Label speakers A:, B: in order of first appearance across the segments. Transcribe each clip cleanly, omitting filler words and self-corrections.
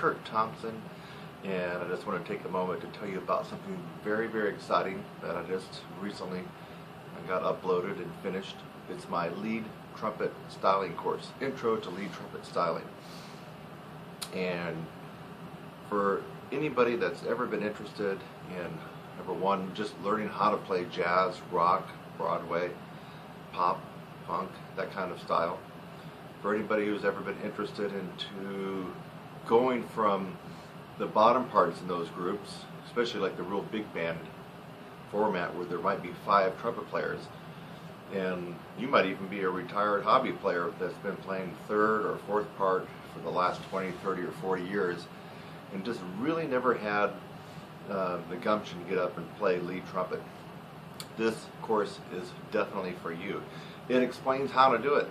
A: Kurt Thompson, and I just want to take a moment to tell you about something very, very exciting that I just recently got uploaded and finished. It's my lead trumpet styling course, Intro to Lead Trumpet Styling. And for anybody that's ever been interested in, number one, just learning how to play jazz, rock, Broadway, pop, funk, that kind of style. For anybody who's ever been interested into going from the bottom parts in those groups, especially like the real big band format where there might be 5 trumpet players, and you might even be a retired hobby player that's been playing 3rd or 4th part for the last 20, 30, or 40 years and just really never had the gumption to get up and play lead trumpet. This course is definitely for you. It explains how to do it.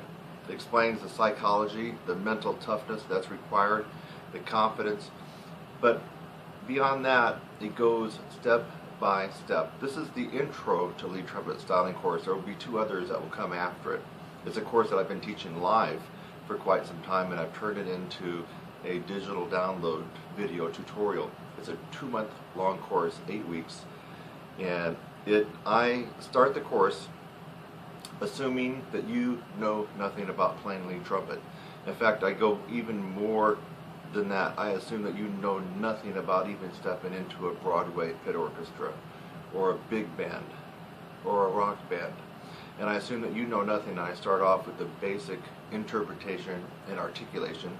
A: It explains the psychology, the mental toughness that's required, the confidence, but beyond that, it goes step by step. This is the Intro to Lead Trumpet Styling course. There will be 2 others that will come after it. It's a course that I've been teaching live for quite some time, and I've turned it into a digital download video tutorial. It's a 2-month-long course, 8 weeks, and I start the course assuming that you know nothing about playing lead trumpet. In fact, I go even more than that. I assume that you know nothing about even stepping into a Broadway pit orchestra or a big band or a rock band. And I assume that you know nothing, and I start off with the basic interpretation and articulation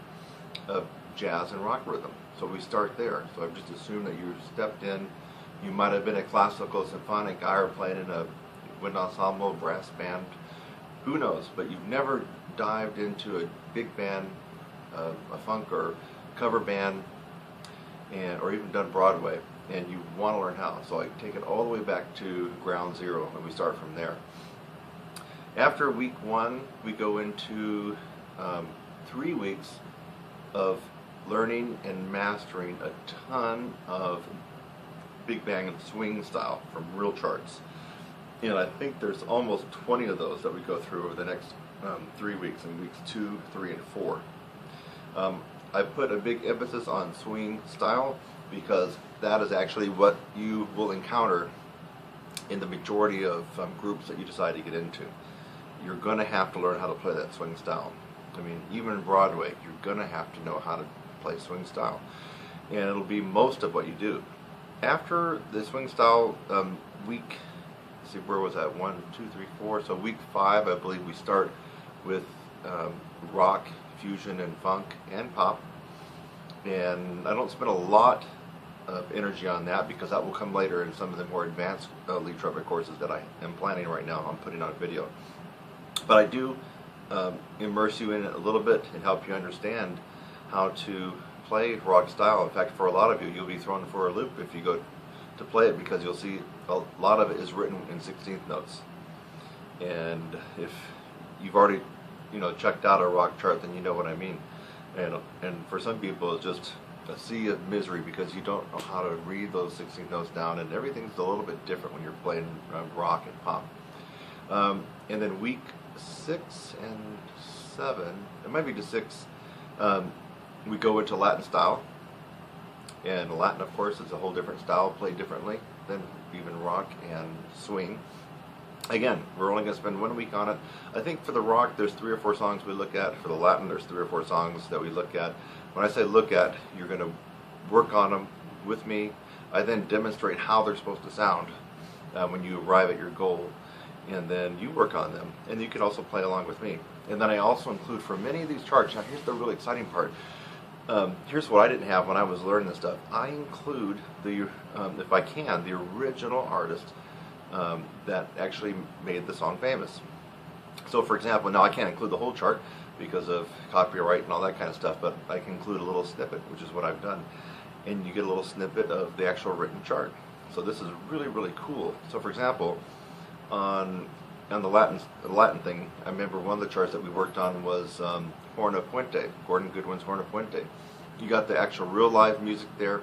A: of jazz and rock rhythm. So we start there. So I've just assumed that you stepped in. You might have been a classical symphonic guy or playing in a wind ensemble, brass band, who knows, but you've never dived into a big band, a funk or cover band, or even done Broadway, and you want to learn how. So I take it all the way back to ground zero, and we start from there. After week 1, we go into 3 weeks of learning and mastering a ton of big bang and swing style from real charts. And I think there's almost 20 of those that we go through over the next 3 weeks, in weeks 2, 3, and 4. I put a big emphasis on swing style because that is actually what you will encounter in the majority of groups that you decide to get into. You're going to have to learn how to play that swing style. I mean, even in Broadway, you're going to have to know how to play swing style. And it'll be most of what you do. After the swing style week, see, where was that? 1, 2, 3, 4. So week 5, I believe we start with rock, fusion, and funk, and pop. And I don't spend a lot of energy on that because that will come later in some of the more advanced lead trumpet courses that I am planning right now. I'm putting on video. But I do immerse you in it a little bit and help you understand how to play rock style. In fact, for a lot of you, you'll be thrown for a loop if you go to play it, because you'll see a lot of it is written in 16th notes. And if you've already, checked out a rock chart, then you know what I mean. And for some people, it's just a sea of misery because you don't know how to read those 16th notes down, and everything's a little bit different when you're playing rock and pop. And then week 6 and 7, it might be to 6, we go into Latin style. And Latin, of course, is a whole different style, played differently than even rock and swing. Again, we're only going to spend 1 week on it. I think for the rock, there's 3 or 4 songs we look at. For the Latin, there's 3 or 4 songs that we look at. When I say look at, you're going to work on them with me. I then demonstrate how they're supposed to sound when you arrive at your goal. And then you work on them. And you can also play along with me. And then I also include, for many of these charts, now here's the really exciting part. Here's what I didn't have when I was learning this stuff. I include the, if I can, the original artist that actually made the song famous. So for example, now I can't include the whole chart because of copyright and all that kind of stuff, but I can include a little snippet, which is what I've done. And you get a little snippet of the actual written chart. So this is really, really cool. So for example, on the Latin thing, I remember one of the charts that we worked on was Horn of Puente, Gordon Goodwin's Horn of Puente. You got the actual real live music there,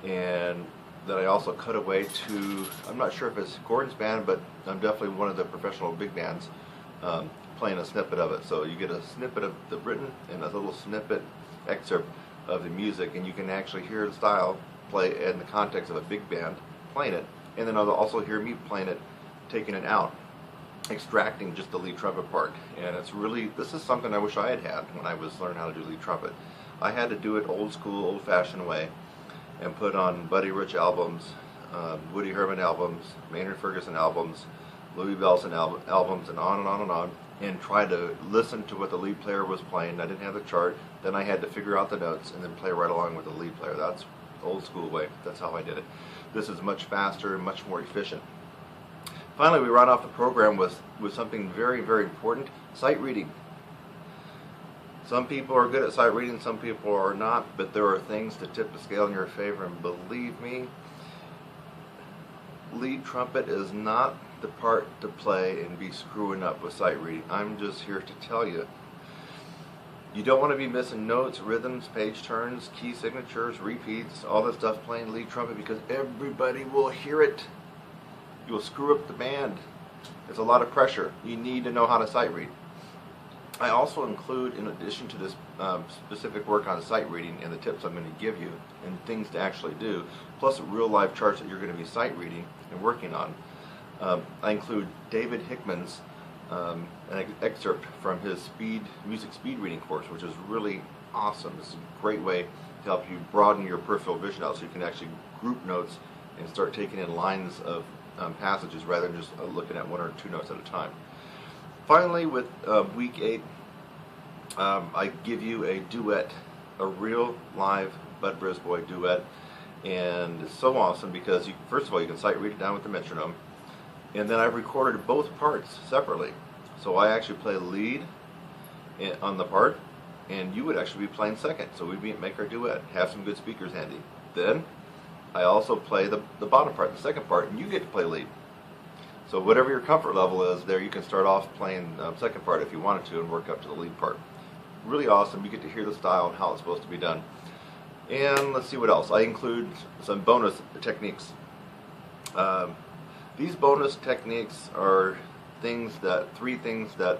A: and that I also cut away to, I'm not sure if it's Gordon's band, but I'm definitely one of the professional big bands playing a snippet of it. So you get a snippet of the written and a little snippet excerpt of the music, and you can actually hear the style play in the context of a big band playing it, and then also hear me playing it, taking it out, extracting just the lead trumpet part. And it's really, this is something I wish I had had when I was learning how to do lead trumpet. I had to do it old school, old fashioned way, and put on Buddy Rich albums, Woody Herman albums, Maynard Ferguson albums, Louis Bellson albums, and on and on and on, and try to listen to what the lead player was playing. I didn't have the chart. Then I had to figure out the notes and then play right along with the lead player. That's the old school way. That's how I did it. This is much faster and much more efficient. Finally, we run off the program with something very, very important: sight reading. Some people are good at sight reading, some people are not, but there are things to tip the scale in your favor, and believe me, lead trumpet is not the part to play and be screwing up with sight reading. I'm just here to tell you. You don't want to be missing notes, rhythms, page turns, key signatures, repeats, all that stuff playing lead trumpet, because everybody will hear it. You'll screw up the band. There's a lot of pressure. You need to know how to sight read. I also include, in addition to this specific work on sight reading and the tips I'm going to give you and things to actually do, plus real live charts that you're going to be sight reading and working on, I include David Hickman's an excerpt from his music speed reading course, which is really awesome. It's a great way to help you broaden your peripheral vision out, so you can actually group notes and start taking in lines of passages rather than just looking at one or two notes at a time. Finally, with week 8, I give you a duet, a real live Bud Brisbois duet, and it's so awesome because first of all, you can sight read it down with the metronome, and then I've recorded both parts separately. So I actually play lead on the part, and you would actually be playing second. So we'd make our duet, have some good speakers handy. Then I also play the bottom part, the second part, and you get to play lead. So whatever your comfort level is there, you can start off playing second part if you wanted to and work up to the lead part. Really awesome. You get to hear the style and how it's supposed to be done. And let's see what else. I include some bonus techniques. These bonus techniques are three things that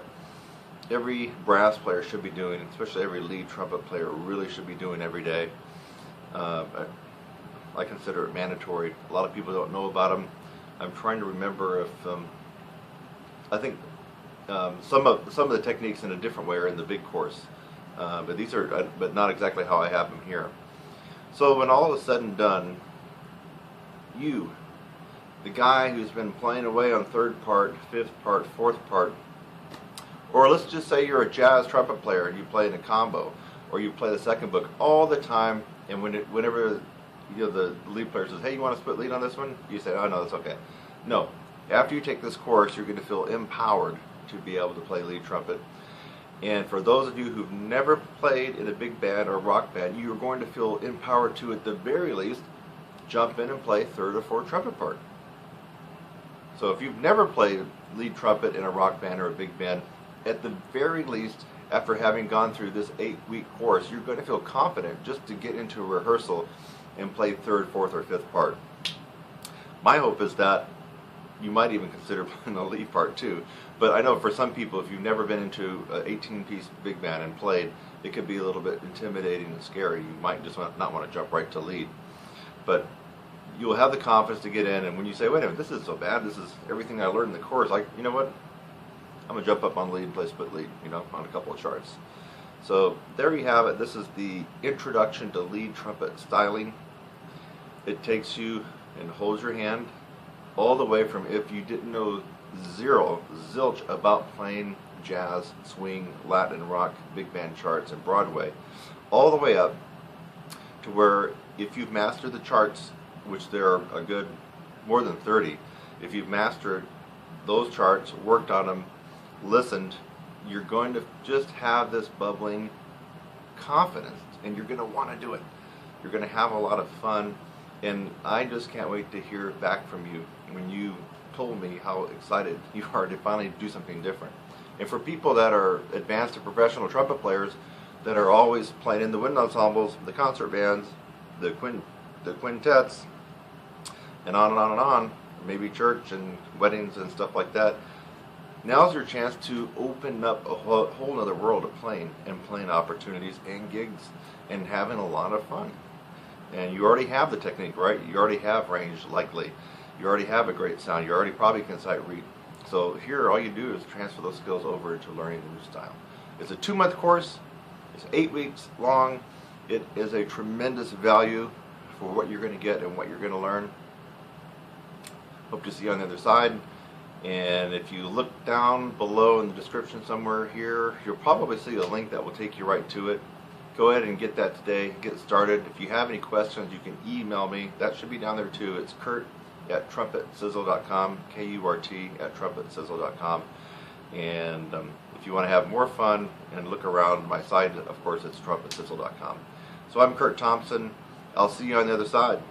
A: every brass player should be doing, especially every lead trumpet player really should be doing every day. I consider it mandatory. A lot of people don't know about them. I'm trying to remember if I think some of the techniques in a different way are in the big course, but these are but not exactly how I have them here. So when all is said and done, you, the guy who's been playing away on third part, fifth part, fourth part, or let's just say you're a jazz trumpet player and you play in a combo, or you play the second book all the time, and whenever the lead player says, hey, you want to split lead on this one? You say, oh no, that's okay. No. After you take this course, you're going to feel empowered to be able to play lead trumpet. And for those of you who've never played in a big band or rock band, you're going to feel empowered to, at the very least, jump in and play third or fourth trumpet part. So if you've never played lead trumpet in a rock band or a big band, at the very least, after having gone through this 8-week course, you're going to feel confident just to get into a rehearsal and play third, fourth, or fifth part. My hope is that you might even consider playing the lead part too. But I know for some people, if you've never been into an 18-piece big band and played, it could be a little bit intimidating and scary. You might just not want to jump right to lead. But you'll have the confidence to get in, and when you say, wait a minute, this is so bad, this is everything I learned in the course, you know what? I'm going to jump up on lead and play split lead, on a couple of charts. So there you have it. This is the introduction to lead trumpet styling. It takes you and holds your hand all the way from, if you didn't know zilch about playing jazz, swing, Latin, rock, big band charts, and Broadway, all the way up to where if you've mastered the charts, which there are a good more than 30, if you've mastered those charts, worked on them, listened, you're going to just have this bubbling confidence, and you're going to want to do it. You're going to have a lot of fun, and I just can't wait to hear back from you when you told me how excited you are to finally do something different. And for people that are advanced to professional trumpet players that are always playing in the wind ensembles, the concert bands, the quintets, and on and on and on, maybe church and weddings and stuff like that, Now's your chance to open up a whole other world of playing and playing opportunities and gigs and having a lot of fun. And you already have the technique, right? You already have range, likely. You already have a great sound. You already probably can sight read. So here, all you do is transfer those skills over into learning the new style. It's a 2-month course. It's 8 weeks long. It is a tremendous value for what you're going to get and what you're going to learn. Hope to see you on the other side. And if you look down below in the description somewhere here, you'll probably see a link that will take you right to it. Go ahead and get that today. Get started. If you have any questions, you can email me. That should be down there too. It's Kurt@TrumpetSizzle.com, KURT@TrumpetSizzle.com. And if you want to have more fun and look around my site, of course, it's TrumpetSizzle.com. So I'm Kurt Thompson. I'll see you on the other side.